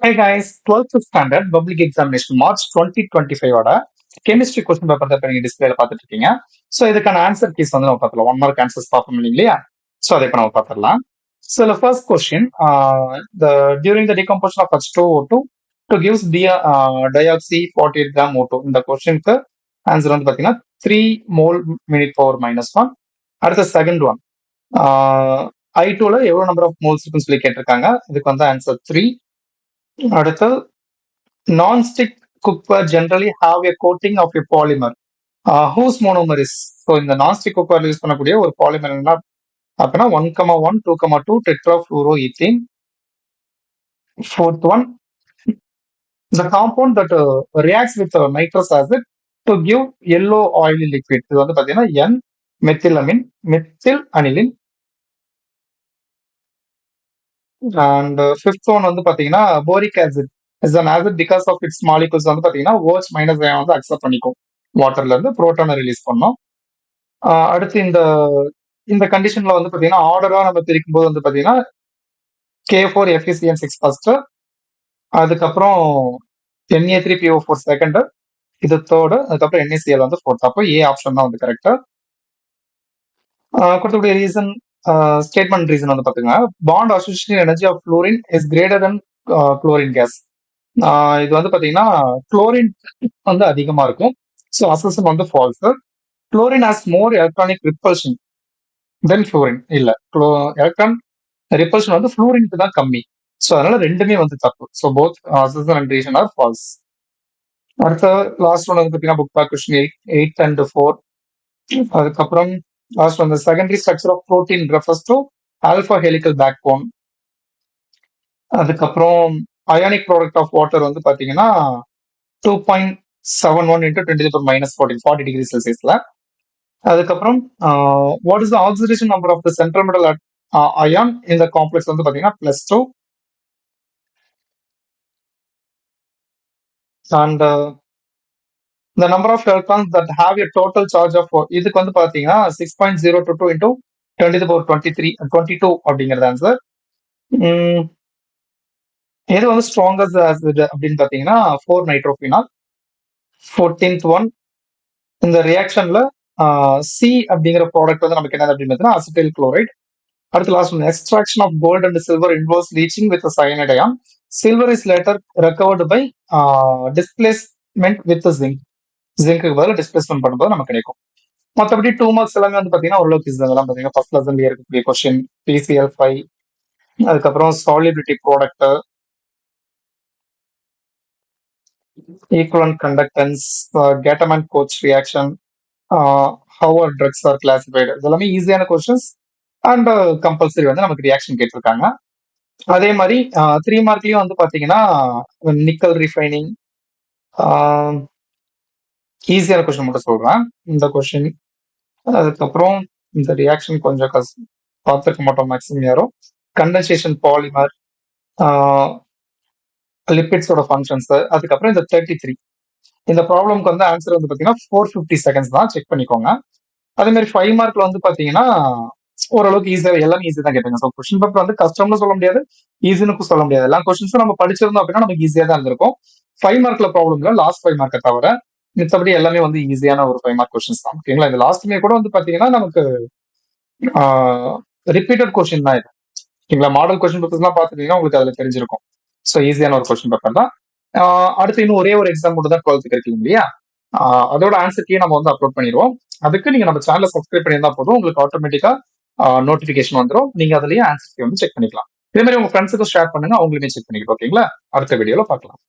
Hey guys, 12th standard public examination March 2025 chemistry question paper தான் இப்ப நீங்க டிஸ்பிளேல பார்த்துட்டு இருக்கீங்க. ஸோ இதுக்கான ஆன்சர் கீஸ் வந்து நம்ம பார்த்துலாம். 1 மார்க் ஆன்சர்ஸ் பார்ப்போம் இல்லையா? ஸோ அதை இப்போ நம்ம பார்த்துடலாம். So the first question, during the decomposition of H2O2 to gives dioxy 48 gram O2. இந்த கொஸ்டினுக்கு ஆன்சர் வந்து பார்த்தீங்கன்னா 3 mole minute power -1. அடுத்த செகண்ட் ஒன், I2ல எவ்வளவு நம்பர் ஆஃப் மோல்ஸ் இருக்குன்னு சொல்லி கேட்டிருக்காங்க. இதுக்கு வந்து ஆன்சர் 3. அடுத்து non-stick cookware generally have a coating of a polymer whose monomer is. So இந்த non-stick cookware யூஸ் பண்ணக்கூடிய ஒரு பாலிமர் என்ன அப்படின்னா 1,1 2,2 tetrafluoroethane. Fourth one, the compound that reacts with nitrous acid to give yellow oily liquid. இது வந்து பார்த்தீங்கன்னா N methylamine, methyl aniline. And fifth one வந்து பார்த்தீங்கன்னா boric acid is an acid because of its molecules வந்து பார்த்தீங்கன்னா OH minus iron வந்து accept பண்ணிக்கும் வாட்டர்ல இருந்து புரோட்டானை ரிலீஸ் பண்ணோம். அடுத்து இந்த கண்டிஷன்ல வந்து பார்த்தீங்கன்னா ஆர்டரா நம்ம பிரிக்கும் போது வந்து பார்த்தீங்கன்னா K4 FeCN6 ஃபர்ஸ்ட், அதுக்கப்புறம் Na3PO4 செகண்ட், இது தேர்டு, அதுக்கப்புறம் NaCl வந்து ஃபோர்த். அப்போ ஏ ஆப்ஷன் தான் வந்து கரெக்டா. கொடுத்தக்கூடிய ரீசன், ஸ்டேட்மெண்ட் ரீசன் வந்து பாத்துங்க, bond association energy of fluorine is greater than chlorine gas. இது வந்து பாத்தீங்கன்னா குளோரின் வந்து அதிகமா இருக்கும். ஸோ அசோசியேஷன் வந்து false. Chlorine has more electronic repulsion than fluorine. இல்ல, எலக்ட்ரான் ரிப்பல்ஷன் வந்து ஃப்ளோரினுக்கு தான் கம்மி. ஸோ அதனால ரெண்டுமே வந்து தப்பு. So both association and reason are false. அடுத்த லாஸ்ட் ஒன் வந்து பாத்தீங்கன்னா புக் பேக் கொஸ்டின் 8 and 4. அதுக்கப்புறம் லாஸ்ட் வந்து secondary structure of protein refers to alpha helical backbone. அதுக்கப்புறம் அயானிக் ப்ராடக்ட் ஆஃப் வாட்டர் வந்து பாத்தீங்கன்னா 2.71 into 10⁻14 40 டிகிரி செல்சியஸ்ல. அதுக்கப்புறம் what is the oxidation number of the central metal ion இந்த காம்ப்ளெக்ஸ் வந்து பாத்தீங்கன்னா +2. And the number of electrons that have a total charge of இதுக்கு வந்து பாத்தீங்கன்னா 6.022 into 10⁻22 அப்படிங்கிறது ஆன்சர். எது வந்து ஸ்ட்ராங்கஸ்ட் ஆசிட் அப்படின்னு பாத்தீங்கன்னா 4 நைட்ரோபினால். 14th ஒன், இந்த ரியாக்ஷன்ல சி அப்படிங்கிற ப்ராடக்ட் வந்து நமக்கு என்ன அப்படின்னு பார்த்தீங்கன்னா அசிட்டைல் குளோரைட். அடுத்து last one, extraction of gold and silver involves leaching with cyanide ion. Silver is later recovered by displacement with zinc. ஜிங்க்கு பதில் டிஸ்பிளேஸ்மெண்ட் பண்ணும்போது நமக்கு கிடைக்கும். மற்றபடி 2 மார்க்ஸ் எல்லாமே வந்து பாத்தீங்கன்னா ஓரளவுக்கு இதெல்லாம் பாத்தீங்கன்னா ஃபர்ஸ்ட் லெசன்ல இருக்கக்கூடிய கொஸ்டின் PCl5, அதுக்கப்புறம் solubility product, equivalent conductance, Gatterman Koch reaction, how our drugs are classified. இதெல்லாமே ஈஸியான கொஸ்டின்ஸ் அண்ட் கம்பல்சரி வந்து நமக்கு ரியாக்ஷன் கேட்டிருக்காங்க. அதே மாதிரி 3 மார்க்லயும் வந்து பாத்தீங்கன்னா நிக்கல் ரிஃபைனிங், ஈஸியான கொஸ்டின் மட்டும் சொல்றேன் இந்த கொஸ்டின். அதுக்கப்புறம் இந்த ரியாக்ஷன் கொஞ்சம் பார்த்துருக்க மாட்டோம் மேக்ஸிமம் யாரும். கண்டென்சேஷன் பாலிமர், லிபிட்ஸோட ஃபங்க்ஷன்ஸ். அதுக்கப்புறம் இந்த 33 இந்த ப்ராப்ளம்க்கு வந்து ஆன்சர் வந்து பாத்தீங்கன்னா 450 செகண்ட்ஸ் தான், செக் பண்ணிக்கோங்க. அதே மாதிரி 5 மார்க்ல வந்து பாத்தீங்கன்னா ஓரளவுக்கு ஈஸியா எல்லாமே ஈஸி தான் கேட்பாங்க. ஸோ கொஸ்டின் பேப்பர் வந்து கஷ்டம்னு சொல்ல முடியாது, ஈஸின்னு சொல்ல முடியாது. எல்லா கொஸ்டின்ஸும் நம்ம படிச்சிருந்தோம் அப்படின்னா நமக்கு ஈஸியா தான் இருந்திருக்கும். 5 மார்க்ல ப்ராப்ளம் இல்லை, லாஸ்ட் 5 மார்க்கை தவிர மித்தபடி எல்லாமே வந்து ஈஸியான ஒரு 5 மார்க் கொஸ்டின்ஸ் தான். ஓகேங்களா, இந்த லாஸ்ட்மே கூட வந்து பாத்தீங்கன்னா நமக்கு ரிப்பீட்டட் கொஸ்டின் தான் இது. ஓகேங்களா, மாடல் கொஸ்டின் பேப்பர்ஸ் எல்லாம் பாத்துட்டீங்கன்னா உங்களுக்கு அதுல தெரிஞ்சிருக்கும். ஸோ ஈஸியான ஒரு கொஸ்டின் பேப்பர் தான். அடுத்து இன்னும் ஒரே ஒரு எக்ஸாம் மட்டும் தான் 12th இருக்கு இல்லையா, அதோட ஆன்சர் கீ நம்ம வந்து அப்லோட் பண்ணிடுவோம். அதுக்கு நீங்க நம்ம சேனலை சப்ஸ்கிரைப் பண்ணியிருந்தா போதும், உங்களுக்கு ஆட்டோமேட்டிக்கா நோட்டிபிகேஷன் வந்துடும். நீங்க அதுலயே ஆன்சர் கீ வந்து செக் பண்ணிக்கலாம். இதே மாதிரி உங்க ஃப்ரெண்ட்ஸுக்கும் ஷேர் பண்ணுங்க, அவங்களுமே செக் பண்ணிக்கிட்டு. ஓகேங்களா, அடுத்த வீடியோல பார்க்கலாம்.